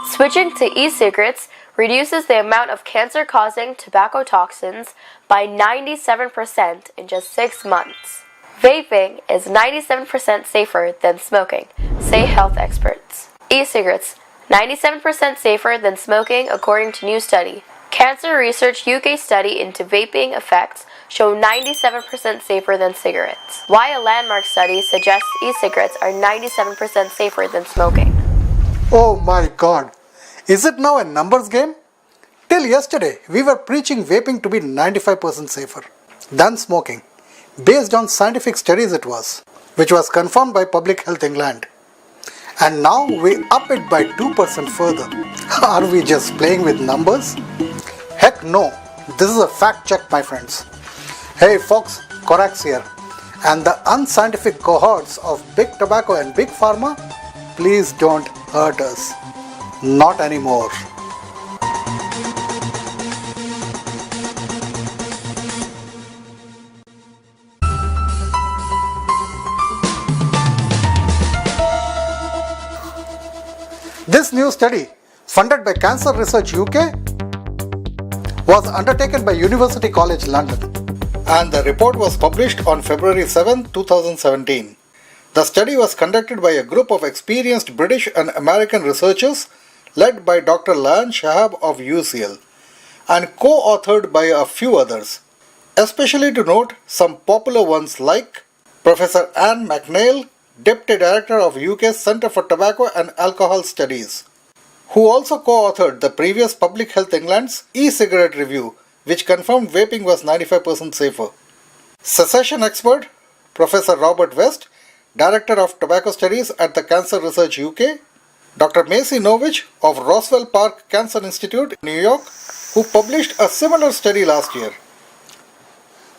Switching to e-cigarettes reduces the amount of cancer-causing tobacco toxins by 97% in just 6 months. Vaping is 97% safer than smoking, say health experts. E-cigarettes, 97% safer than smoking according to new study. Cancer Research UK study into vaping effects show 97% safer than cigarettes. Why a landmark study suggests e-cigarettes are 97% safer than smoking. Oh my god! Is it now a numbers game? Till yesterday, we were preaching vaping to be 95% safer than smoking. Based on scientific studies it was, which was confirmed by Public Health England. And now we up it by 2% further. Are we just playing with numbers? Heck no, this is a fact check, my friends. Hey folks, Corax here. And the unscientific cohorts of big tobacco and big pharma, please don't hurt us. Not anymore. This new study, funded by Cancer Research UK, was undertaken by University College London, and the report was published on February 7, 2017. The study was conducted by a group of experienced British and American researchers led by Dr. Lan Shahab of UCL and co-authored by a few others, especially to note some popular ones like Professor Anne McNeil, Deputy Director of UK's Centre for Tobacco and Alcohol Studies, who also co-authored the previous Public Health England's e-cigarette review, which confirmed vaping was 95% safer. Cessation expert Professor Robert West, Director of Tobacco Studies at the Cancer Research UK, Dr. Macy Novich of Roswell Park Cancer Institute, New York, who published a similar study last year.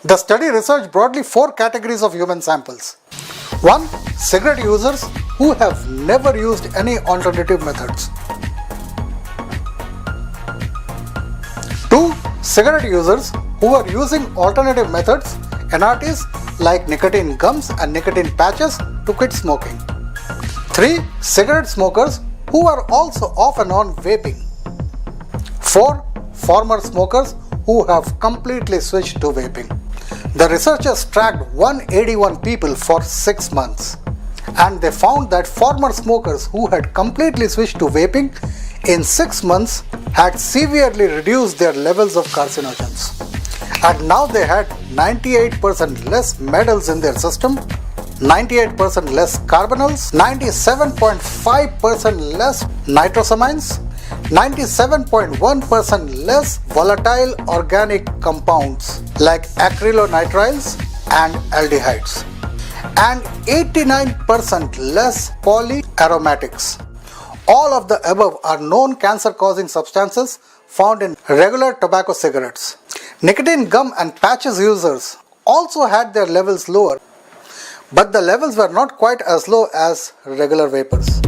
The study researched broadly 4 categories of human samples. 1. Cigarette users who have never used any alternative methods. 2. Cigarette users who are using alternative methods, NRTs, like nicotine gums and nicotine patches to quit smoking. 3. Cigarette smokers who are also off and on vaping. 4. Former smokers who have completely switched to vaping. The researchers tracked 181 people for 6 months, and they found that former smokers who had completely switched to vaping in 6 months had severely reduced their levels of carcinogens. And now they had 98% less metals in their system, 98% less carbonyls, 97.5% less nitrosamines, 97.1% less volatile organic compounds like acrylonitriles and aldehydes, and 89% less polyaromatics. All of the above are known cancer-causing substances found in regular tobacco cigarettes. Nicotine gum and patches users also had their levels lower, but the levels were not quite as low as regular vapors.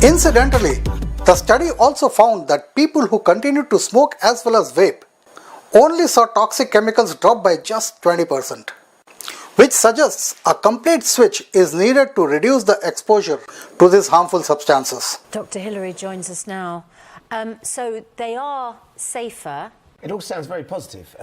Incidentally, the study also found that people who continued to smoke as well as vape only saw toxic chemicals drop by just 20%, which suggests a complete switch is needed to reduce the exposure to these harmful substances. Dr. Hillary joins us now. So they are safer. It all sounds very positive,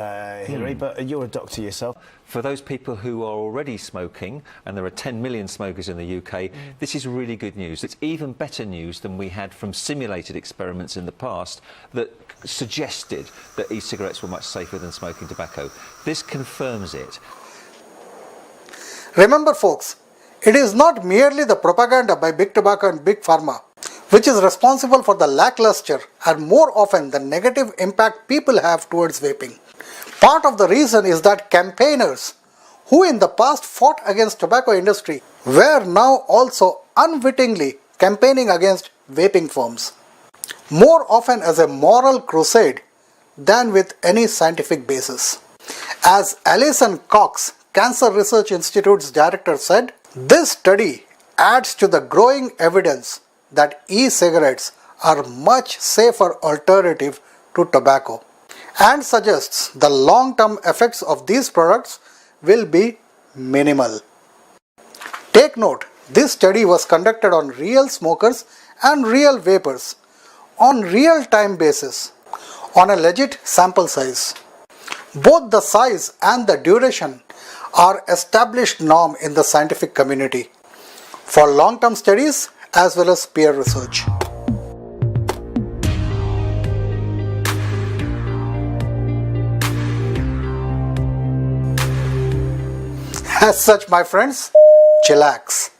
Hillary, but you're a doctor yourself. For those people who are already smoking, and there are 10 million smokers in the UK, this is really good news. It's even better news than we had from simulated experiments in the past that suggested that e-cigarettes were much safer than smoking tobacco. This confirms it. Remember folks, it is not merely the propaganda by big tobacco and big pharma which is responsible for the lackluster and more often the negative impact people have towards vaping. Part of the reason is that campaigners who in the past fought against tobacco industry were now also unwittingly campaigning against vaping firms, more often as a moral crusade than with any scientific basis. As Alison Cox, Cancer Research Institute's director, said, this study adds to the growing evidence that e-cigarettes are much safer alternative to tobacco and suggests the long-term effects of these products will be minimal. Take note, this study was conducted on real smokers and real vapers on real-time basis on a legit sample size. Both the size and the duration are established norm in the scientific community for long-term studies as well as peer research. As such, my friends, chillax.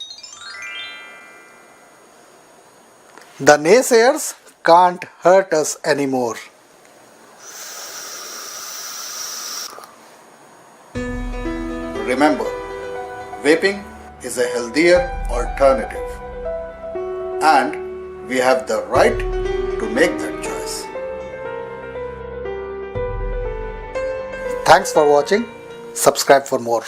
The naysayers can't hurt us anymore. Remember, vaping is a healthier alternative, and we have the right to make that choice. Thanks for watching. Subscribe for more.